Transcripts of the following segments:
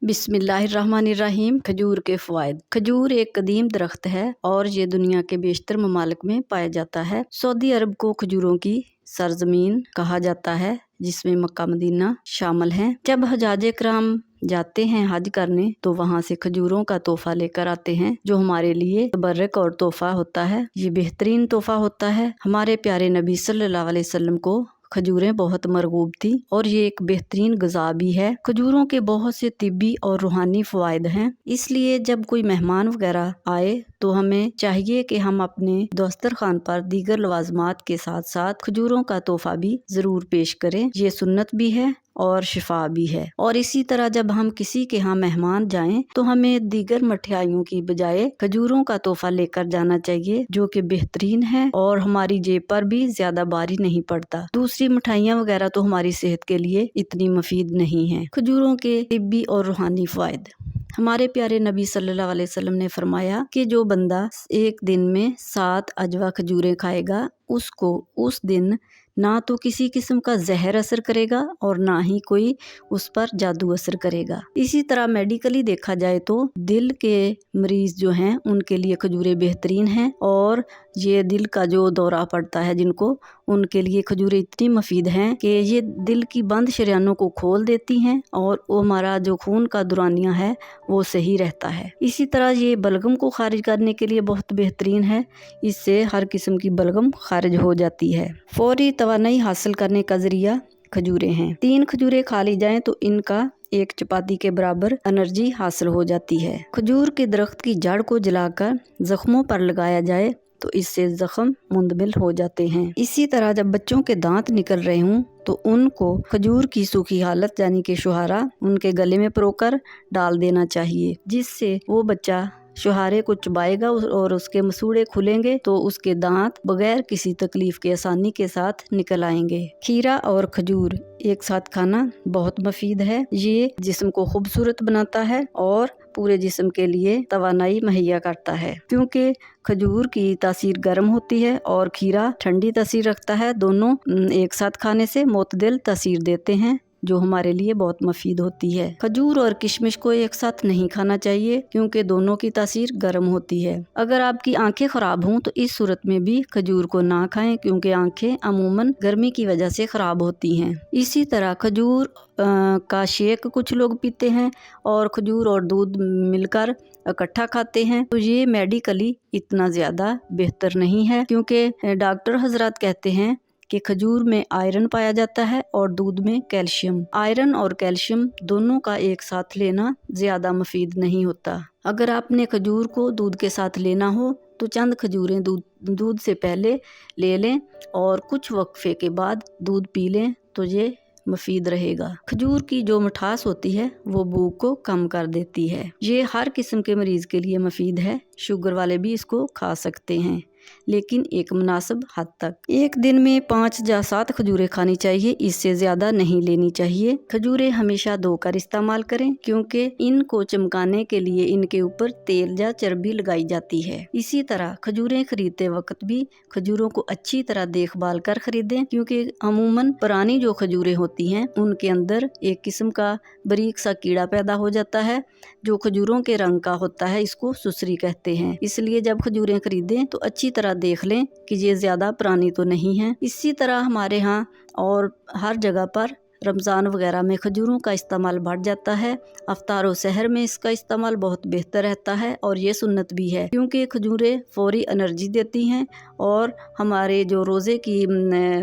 बिस्मिल्लाहिर्रहमानिर्रहीम। खजूर के फ़वाइद। खजूर एक कदीम दरख्त है और ये दुनिया के बेशतर ममालिक में पाया जाता है। सऊदी अरब को खजूरों की सरजमीन कहा जाता है, जिसमें मक्का मदीना शामिल हैं। जब हजाजे कराम जाते हैं हज करने तो वहाँ से खजूरों का तोहफा लेकर आते हैं, जो हमारे लिए तबर्रक और तोहफा होता है। ये बेहतरीन तोहफा होता है। हमारे प्यारे नबी सल्लल्लाहु अलैहि वसल्लम को खजूरें बहुत मरगूब थी और ये एक बेहतरीन गज़ा भी है। खजूरों के बहुत से तिब्बी और रूहानी फ़वाइद हैं, इसलिए जब कोई मेहमान वगैरह आए तो हमें चाहिए कि हम अपने दस्तरखान पर दीगर लवाजमात के साथ साथ खजूरों का तोहफा भी ज़रूर पेश करें। ये सुन्नत भी है और शिफा भी है। और इसी तरह जब हम किसी के यहाँ मेहमान जाएं तो हमें दीगर मठियाइयों की बजाय खजूरों का तोहफा लेकर जाना चाहिए, जो कि बेहतरीन है और हमारी जेब पर भी ज्यादा भारी नहीं पड़ता। दूसरी मिठाइयाँ वगैरह तो हमारी सेहत के लिए इतनी मुफीद नहीं है। खजूरों के तिब्बी और रूहानी फ़वाइद। हमारे प्यारे नबी सल्लल्लाहु अलैहि वसल्लम ने फरमाया कि जो बंदा एक दिन में 7 अजवा खजूरें खाएगा, उसको उस दिन ना तो किसी किस्म का जहर असर करेगा और ना ही कोई उस पर जादू असर करेगा। इसी तरह मेडिकली देखा जाए तो दिल के मरीज जो हैं उनके लिए खजूरें बेहतरीन हैं, और ये दिल का जो दौरा पड़ता है जिनको, उनके लिए खजूरें इतनी मुफीद हैं कि ये दिल की बंद शरियानों को खोल देती हैं और वो हमारा जो खून का दौरानिया है वो सही रहता है। इसी तरह ये बलगम को खारिज करने के लिए बहुत बेहतरीन है। इससे हर किस्म की बलगम खारिज हो जाती है। फौरी तवानाई हासिल करने का जरिया खजूरें हैं। 3 खजूरें खा ली जाएं तो इनका एक चपाती के बराबर एनर्जी हासिल हो जाती है। खजूर के दरख्त की जड़ को जलाकर जख्मों पर लगाया जाए तो इससे जख्म मुंदमिल हो जाते हैं। इसी तरह जब बच्चों के दांत निकल रहे हों तो उनको खजूर की सूखी हालत यानी कि शुहारा उनके गले में परोकर डाल देना चाहिए, जिससे वो बच्चा शुहारे को चबाएगा और उसके मसूड़े खुलेंगे तो उसके दांत बगैर किसी तकलीफ के आसानी के साथ निकल आएंगे। खीरा और खजूर एक साथ खाना बहुत मुफीद है। ये जिस्म को खूबसूरत बनाता है और पूरे जिस्म के लिए तवानाई मुहैया करता है, क्योंकि खजूर की तासीर गर्म होती है और खीरा ठंडी तासीर रखता है। दोनों एक साथ खाने से मोतदिल तासीर देते हैं, जो हमारे लिए बहुत मुफीद होती है। खजूर और किशमिश को एक साथ नहीं खाना चाहिए, क्योंकि दोनों की तासीर गर्म होती है। अगर आपकी आंखें खराब हों तो इस सूरत में भी खजूर को ना खाएं, क्योंकि आंखें अमूमन गर्मी की वजह से खराब होती हैं। इसी तरह खजूर का शेक कुछ लोग पीते हैं और खजूर और दूध मिलकर इकट्ठा खाते हैं, तो ये मेडिकली इतना ज़्यादा बेहतर नहीं है, क्योंकि डॉक्टर हजरात कहते हैं कि खजूर में आयरन पाया जाता है और दूध में कैल्शियम। आयरन और कैल्शियम दोनों का एक साथ लेना ज़्यादा मुफीद नहीं होता। अगर आपने खजूर को दूध के साथ लेना हो तो चंद खजूरें दूध से पहले ले लें और कुछ वक्फे के बाद दूध पी लें, तो ये मुफीद रहेगा। खजूर की जो मिठास होती है वो भूख को कम कर देती है। ये हर किस्म के मरीज के लिए मुफीद है। शुगर वाले भी इसको खा सकते हैं, लेकिन एक मुनासिब हद तक। एक दिन में 5 या 7 खजूरें खानी चाहिए, इससे ज़्यादा नहीं लेनी चाहिए। खजूरें हमेशा धोकर इस्तेमाल करें, क्योंकि इनको चमकाने के लिए इनके ऊपर तेल या चर्बी लगाई जाती है। इसी तरह खजूरें खरीदते वक्त भी खजूरों को अच्छी तरह देखभाल कर खरीदें, क्योंकि अमूमन पुरानी जो खजूरें होती हैं उनके अंदर एक किस्म का बारीक सा कीड़ा पैदा हो जाता है, जो खजूरों के रंग का होता है। इसको सुसरी कहते हैं। इसलिए जब खजूरें खरीदें तो अच्छी तरह देख लें कि ये ज़्यादा पुरानी तो नहीं है। इसी तरह हमारे यहाँ और हर जगह पर रमज़ान वगैरह में खजूरों का इस्तेमाल बढ़ जाता है। अफ्तार व सहर में इसका इस्तेमाल बहुत बेहतर रहता है और ये सुन्नत भी है, क्योंकि खजूरें फौरी एनर्जी देती हैं और हमारे जो रोज़े की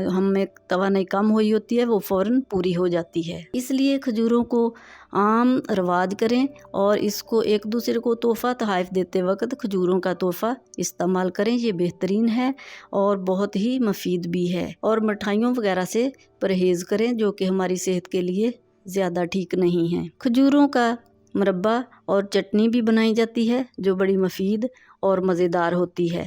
हमें तवानाई कम हुई होती है वो फ़ौरन पूरी हो जाती है। इसलिए खजूरों को आम रवाज करें और इसको एक दूसरे को तोहफ़ा तोहफ़ देते वक्त खजूरों का तोहफ़ा इस्तेमाल करें। ये बेहतरीन है और बहुत ही मुफीद भी है। और मिठाइयों वगैरह से परहेज़ करें, जो कि हमारी सेहत के लिए ज़्यादा ठीक नहीं है। खजूरों का मुरब्बा और चटनी भी बनाई जाती है, जो बड़ी मुफीद और मज़ेदार होती है।